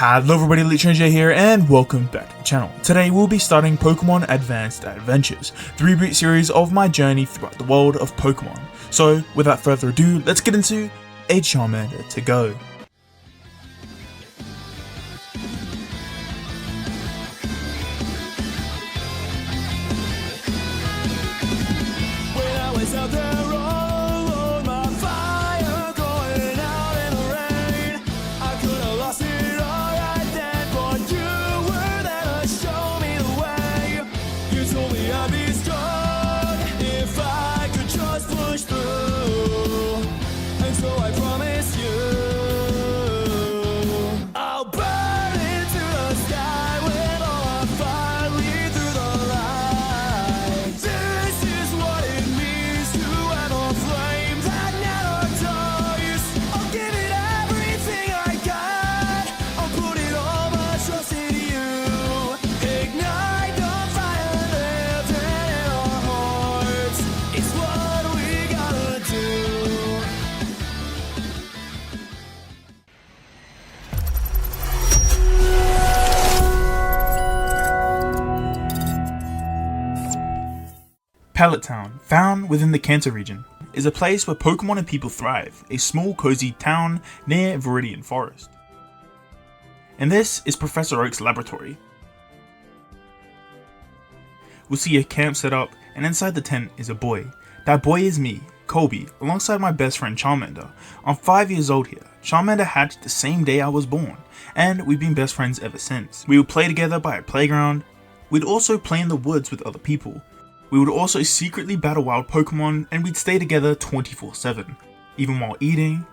Hello everybody, LeetChallengeR here and welcome back to the channel. Today we'll be starting Pokemon Advanced Adventures, the reboot series of my journey throughout the world of Pokemon. So without further ado, let's get into a Charmander to go. When I was out there all alone, my fire going out in the rain, I could have lost it all right then, but you were there to show me the way. You told me I'd be strong if I could just push through, and so I promise you I'll burn into the sky with all my fire lead through the light. This is what it means to have a flame that never dies. I'll give it everything I got. I'll put it all my trust in you. Ignite the fire living in our hearts. It's what we gotta do. Pallet Town, found within the Kanto region, is a place where Pokemon and people thrive, a small cozy town near Viridian Forest. And this is Professor Oak's laboratory. We'll see a camp set up, and inside the tent is a boy. That boy is me, Colby, alongside my best friend Charmander. I'm 5 years old here. Charmander hatched the same day I was born, and we've been best friends ever since. We would play together by a playground. We'd also play in the woods with other people. We would also secretly battle wild Pokemon, and we'd stay together 24/7, even while eating,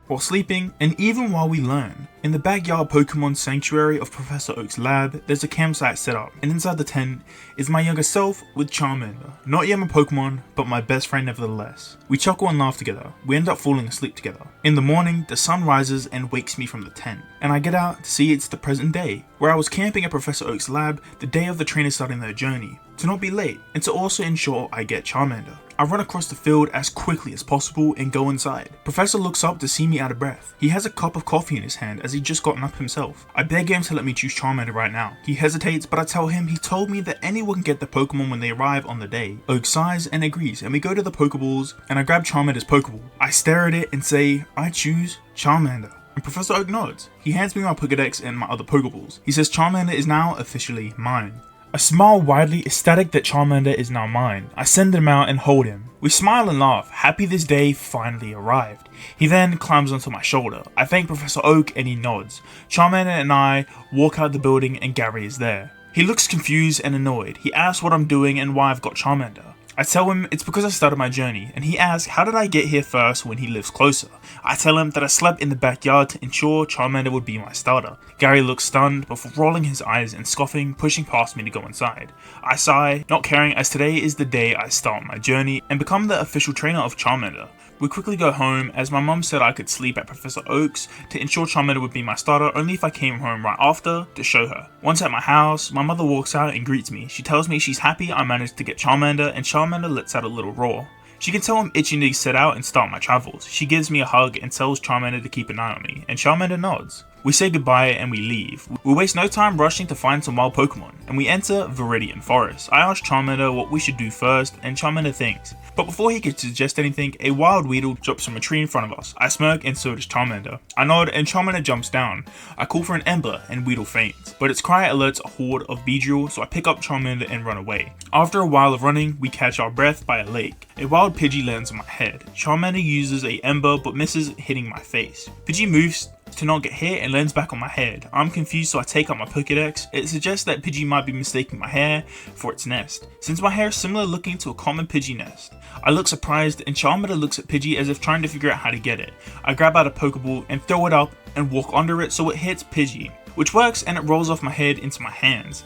while sleeping, and even while we learn. In the backyard Pokemon sanctuary of Professor Oak's lab, there's a campsite set up, and inside the tent is my younger self with Charmander. Not yet my Pokemon, but my best friend nevertheless. We chuckle and laugh together. We end up falling asleep together. In the morning, the sun rises and wakes me from the tent, and I get out to see it's the present day, where I was camping at Professor Oak's lab the day of the trainers starting their journey, to not be late, and to also ensure I get Charmander. I run across the field as quickly as possible and go inside. Professor looks up to see me out of breath. He has a cup of coffee in his hand as he'd just gotten up himself. I beg him to let me choose Charmander right now. He hesitates, but I tell him he told me that anyone can get the Pokemon when they arrive on the day. Oak sighs and agrees, and we go to the Pokeballs, and I grab Charmander's Pokeball. I stare at it and say, I choose Charmander. And Professor Oak nods. He hands me my Pokedex and my other Pokeballs. He says Charmander is now officially mine. I smile widely, ecstatic that Charmander is now mine. I send him out and hold him. We smile and laugh, happy this day finally arrived. He then climbs onto my shoulder. I thank Professor Oak and he nods. Charmander and I walk out the building and Gary is there. He looks confused and annoyed. He asks what I'm doing and why I've got Charmander. I tell him it's because I started my journey, and he asks how did I get here first when he lives closer. I tell him that I slept in the backyard to ensure Charmander would be my starter. Gary looks stunned before rolling his eyes and scoffing, pushing past me to go inside. I sigh, not caring, as today is the day I start my journey and become the official trainer of Charmander. We quickly go home as my mum said I could sleep at Professor Oak's to ensure Charmander would be my starter only if I came home right after to show her. Once at my house, my mother walks out and greets me. She tells me she's happy I managed to get Charmander, and Charmander lets out a little roar. She can tell I'm itching to set out and start my travels. She gives me a hug and tells Charmander to keep an eye on me, and Charmander nods. We say goodbye and we leave. We waste no time rushing to find some wild Pokemon, and we enter Viridian Forest. I ask Charmander what we should do first, and Charmander thinks. But before he could suggest anything, a wild Weedle drops from a tree in front of us. I smirk and so does Charmander. I nod and Charmander jumps down. I call for an Ember and Weedle faints, but its cry alerts a horde of Beedrill, so I pick up Charmander and run away. After a while of running, we catch our breath by a lake. A wild Pidgey lands on my head. Charmander uses a Ember but misses hitting my face. Pidgey moves to not get hit and lands back on my head. I'm confused, so I take out my Pokedex. It suggests that Pidgey might be mistaking my hair for its nest, since my hair is similar looking to a common Pidgey nest. I look surprised and Charmander looks at Pidgey as if trying to figure out how to get it. I grab out a Pokeball and throw it up and walk under it so it hits Pidgey, which works and it rolls off my head into my hands.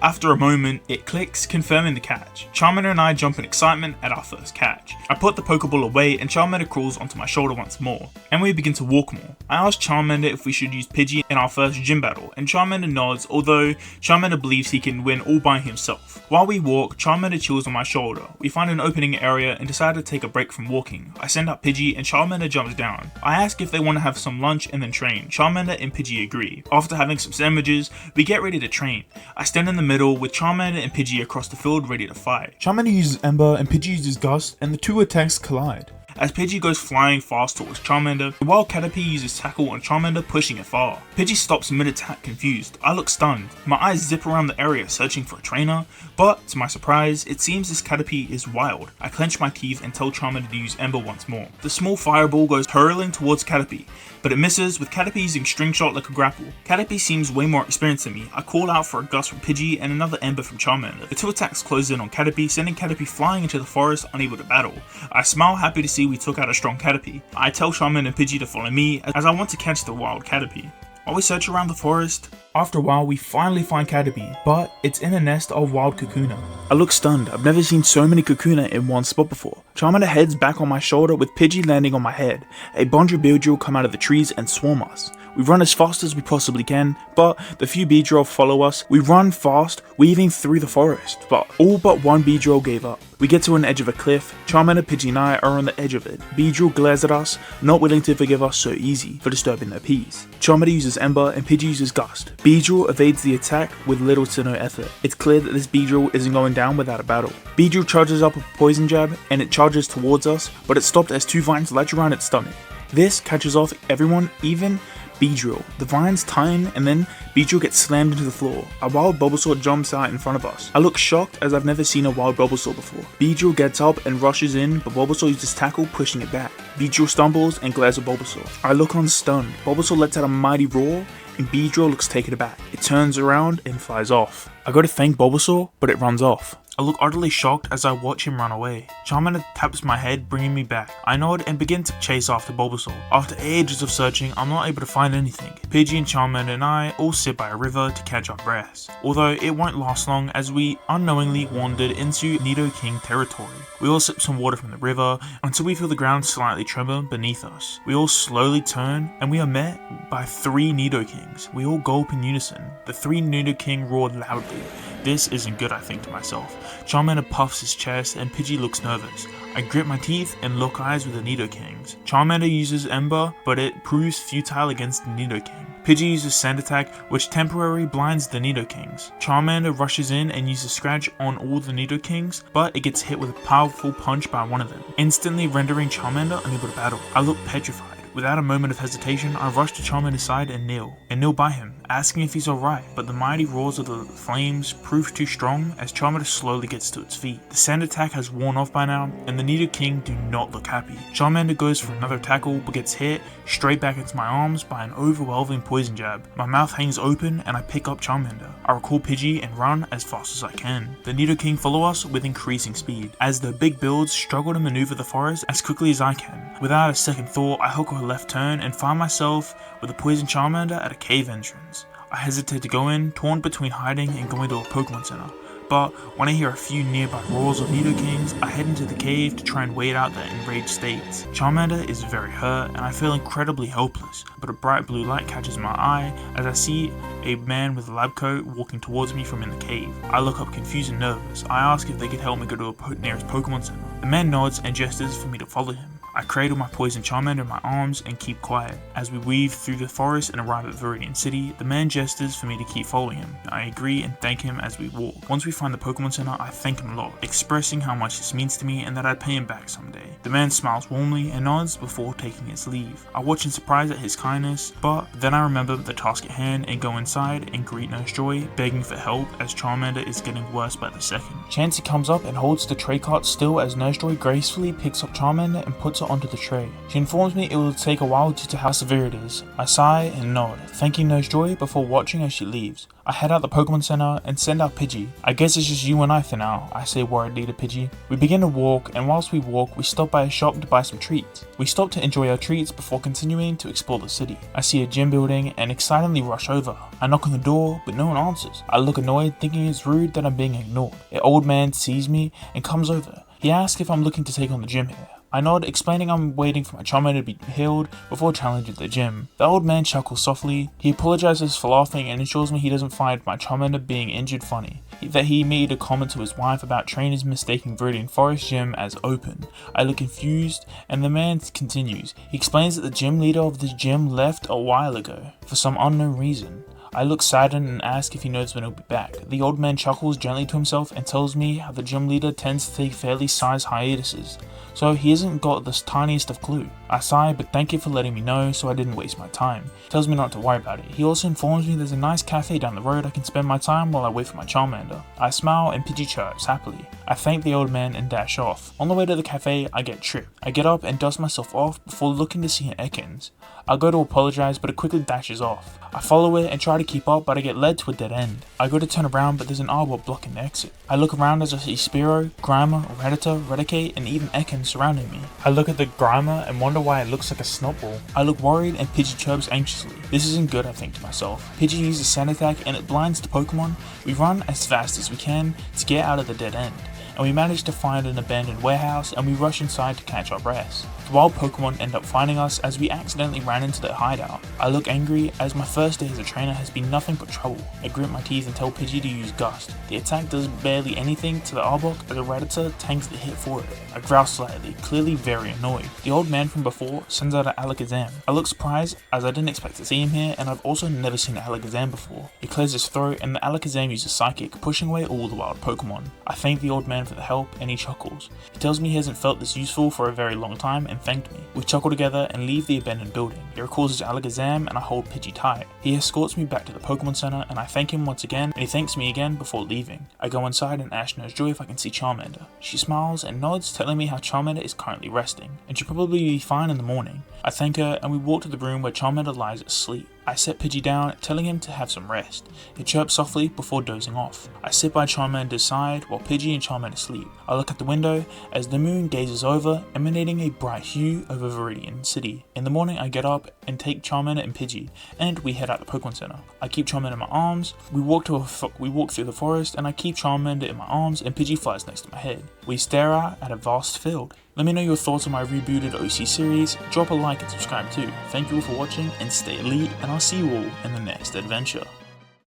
After a moment, it clicks, confirming the catch. Charmander and I jump in excitement at our first catch. I put the Pokeball away and Charmander crawls onto my shoulder once more, and we begin to walk more. I ask Charmander if we should use Pidgey in our first gym battle, and Charmander nods, although Charmander believes he can win all by himself. While we walk, Charmander chills on my shoulder. We find an opening area and decide to take a break from walking. I send out Pidgey and Charmander jumps down. I ask if they want to have some lunch and then train. Charmander and Pidgey agree. After having some sandwiches, we get ready to train. I stand in the middle with Charmander and Pidgey across the field ready to fight. Charmander uses Ember and Pidgey uses Gust, and the two attacks collide. As Pidgey goes flying fast towards Charmander, while Caterpie uses Tackle on Charmander, pushing it far. Pidgey stops mid-attack confused. I look stunned. My eyes zip around the area searching for a trainer, but to my surprise, it seems this Caterpie is wild. I clench my teeth and tell Charmander to use Ember once more. The small fireball goes hurling towards Caterpie, but it misses, with Caterpie using String Shot like a grapple. Caterpie seems way more experienced than me. I call out for a Gust from Pidgey and another Ember from Charmander. The two attacks close in on Caterpie, sending Caterpie flying into the forest, unable to battle. I smile, happy to see we took out a strong Caterpie. I tell Charmander and Pidgey to follow me, as I want to catch the wild Caterpie. While we search around the forest, After a while, we finally find Caterpie, but it's in a nest of wild Kakuna. I look stunned. I've never seen so many Kakuna in one spot before. Charmander heads back on my shoulder with Pidgey landing on my head. A bunch of Beedrill come out of the trees and swarm us. We run as fast as we possibly can, but the few Beedrill follow us. We run fast, weaving through the forest, but all but one Beedrill gave up. We get to an edge of a cliff. Charmander, Pidgey and I are on the edge of it. Beedrill glares at us, not willing to forgive us so easy for disturbing their peace. Charmander uses Ember and Pidgey uses Gust. Beedrill evades the attack with little to no effort. It's clear that this Beedrill isn't going down without a battle. Beedrill charges up with a Poison Jab and it charges towards us, but it's stopped as two vines latch around its stomach. This catches off everyone, even Beedrill. The vines tighten and then Beedrill gets slammed into the floor. A wild Bulbasaur jumps out in front of us. I look shocked as I've never seen a wild Bulbasaur before. Beedrill gets up and rushes in, but Bulbasaur uses Tackle, pushing it back. Beedrill stumbles and glares at Bulbasaur. I look on stunned. Bulbasaur lets out a mighty roar and Beedrill looks taken aback. It turns around and flies off. I go to thank Bulbasaur, but it runs off. I look utterly shocked as I watch him run away. Charmander taps my head, bringing me back. I nod and begin to chase after Bulbasaur. After ages of searching, I'm not able to find anything. Pidgey and Charmander and I all sit by a river to catch our breaths, although it won't last long as we unknowingly wandered into Nidoking territory. We all sip some water from the river until we feel the ground slightly tremor beneath us. We all slowly turn and we are met by 3 Nidokings. We all gulp in unison. The 3 Nidoking roared loudly. This isn't good, I think to myself. Charmander puffs his chest and Pidgey looks nervous. I grit my teeth and lock eyes with the Nidokings. Charmander uses Ember, but it proves futile against the Nidoking. Pidgey uses Sand Attack, which temporarily blinds the Nidokings. Charmander rushes in and uses Scratch on all the Nidokings, but it gets hit with a powerful punch by one of them, instantly rendering Charmander unable to battle. I look petrified. Without a moment of hesitation, I rush to Charmander's side and kneel by him, asking if he's alright, but the mighty roars of the flames prove too strong as Charmander slowly gets to its feet. The Sand Attack has worn off by now, and the Nidoking do not look happy. Charmander goes for another tackle, but gets hit straight back into my arms by an overwhelming Poison Jab. My mouth hangs open and I pick up Charmander. I recall Pidgey and run as fast as I can. The Nidoking follow us with increasing speed, as the big builds struggle to maneuver the forest as quickly as I can. Without a second thought, I hook a left turn and find myself with a Poison Charmander at a cave entrance. I hesitate to go in, torn between hiding and going to a Pokemon Center. But when I hear a few nearby roars of Nidokings, I head into the cave to try and wait out their enraged states. Charmander is very hurt and I feel incredibly helpless, but a bright blue light catches my eye as I see a man with a lab coat walking towards me from in the cave. I look up confused and nervous. I ask if they could help me go to a nearest Pokemon Center. The man nods and gestures for me to follow him. I cradle my Poison Charmander in my arms and keep quiet. As we weave through the forest and arrive at Viridian City, the man gestures for me to keep following him. I agree and thank him as we walk. Once we find the Pokemon Center, I thank him a lot, expressing how much this means to me and that I'd pay him back someday. The man smiles warmly and nods before taking his leave. I watch in surprise at his kindness, but then I remember the task at hand and go inside and greet Nurse Joy, begging for help as Charmander is getting worse by the second. Chansey comes up and holds the tray cart still as Nurse Joy gracefully picks up Charmander and puts it water onto the tray. She informs me it will take a while due to how severe it is. I sigh and nod, thanking Nurse Joy before watching as she leaves. I head out the Pokemon Center and send out Pidgey. I guess it's just you and I for now, I say worriedly to Pidgey. We begin to walk, and whilst we walk, we stop by a shop to buy some treats. We stop to enjoy our treats before continuing to explore the city. I see a gym building and excitedly rush over. I knock on the door, but no one answers. I look annoyed, thinking it's rude that I'm being ignored. An old man sees me and comes over. He asks if I'm looking to take on the gym here. I nod, explaining I'm waiting for my Charmander to be healed before challenging the gym. The old man chuckles softly. He apologizes for laughing and assures me he doesn't find my Charmander being injured funny. That he made a comment to his wife about trainers mistaking Viridian Forest Gym as open. I look confused, and the man continues. He explains that the gym leader of the gym left a while ago for some unknown reason. I look saddened and ask if he knows when he'll be back. The old man chuckles gently to himself and tells me how the gym leader tends to take fairly sized hiatuses, so he hasn't got the tiniest of clue. I sigh, but thank you for letting me know so I didn't waste my time. He tells me not to worry about it. He also informs me there's a nice cafe down the road I can spend my time while I wait for my Charmander. I smile and Pidgey chirps happily. I thank the old man and dash off. On the way to the cafe, I get tripped. I get up and dust myself off before looking to see an Ekans. I go to apologize, but it quickly dashes off. I follow it and try to keep up, but I get led to a dead end. I go to turn around, but there's an Arbok blocking the exit. I look around as I see Spearow, Grimer, Rattata, Raticate, and even Ekans surrounding me. I look at the Grimer and wonder why it looks like a snotball. I look worried and Pidgey chirps anxiously. This isn't good, I think to myself. Pidgey uses Sand Attack and it blinds the Pokemon. We run as fast as we can to get out of the dead end, and we manage to find an abandoned warehouse and we rush inside to catch our breaths. The wild Pokemon end up finding us as we accidentally ran into their hideout. I look angry as my first day as a trainer has been nothing but trouble. I grit my teeth and tell Pidgey to use Gust. The attack does barely anything to the Arbok as a Rattata tanks the hit for it. I growl slightly, clearly very annoyed. The old man from before sends out an Alakazam. I look surprised as I didn't expect to see him here, and I've also never seen an Alakazam before. He clears his throat and the Alakazam uses Psychic, pushing away all the wild Pokemon. I thank the old man for the help and he chuckles. He tells me he hasn't felt this useful for a very long time and thanked me. We chuckle together and leave the abandoned building. He recalls his Alakazam and I hold Pidgey tight. He escorts me back to the Pokemon Center and I thank him once again and he thanks me again before leaving. I go inside and ask Nurse Joy if I can see Charmander. She smiles and nods, telling me how Charmander is currently resting and she'll probably be fine in the morning. I thank her and we walk to the room where Charmander lies asleep. I set Pidgey down, telling him to have some rest. He chirps softly before dozing off. I sit by Charmander's side while Pidgey and Charmander sleep. I look at the window as the moon gazes over, emanating a bright hue over Viridian City. In the morning I get up and take Charmander and Pidgey, and we head out the Pokemon Center. I keep Charmander in my arms, we walk through the forest, and I keep Charmander in my arms and Pidgey flies next to my head. We stare out at a vast field. Let me know your thoughts on my rebooted OC series, drop a like and subscribe too. Thank you all for watching and stay elite, and I'll see you all in the next adventure.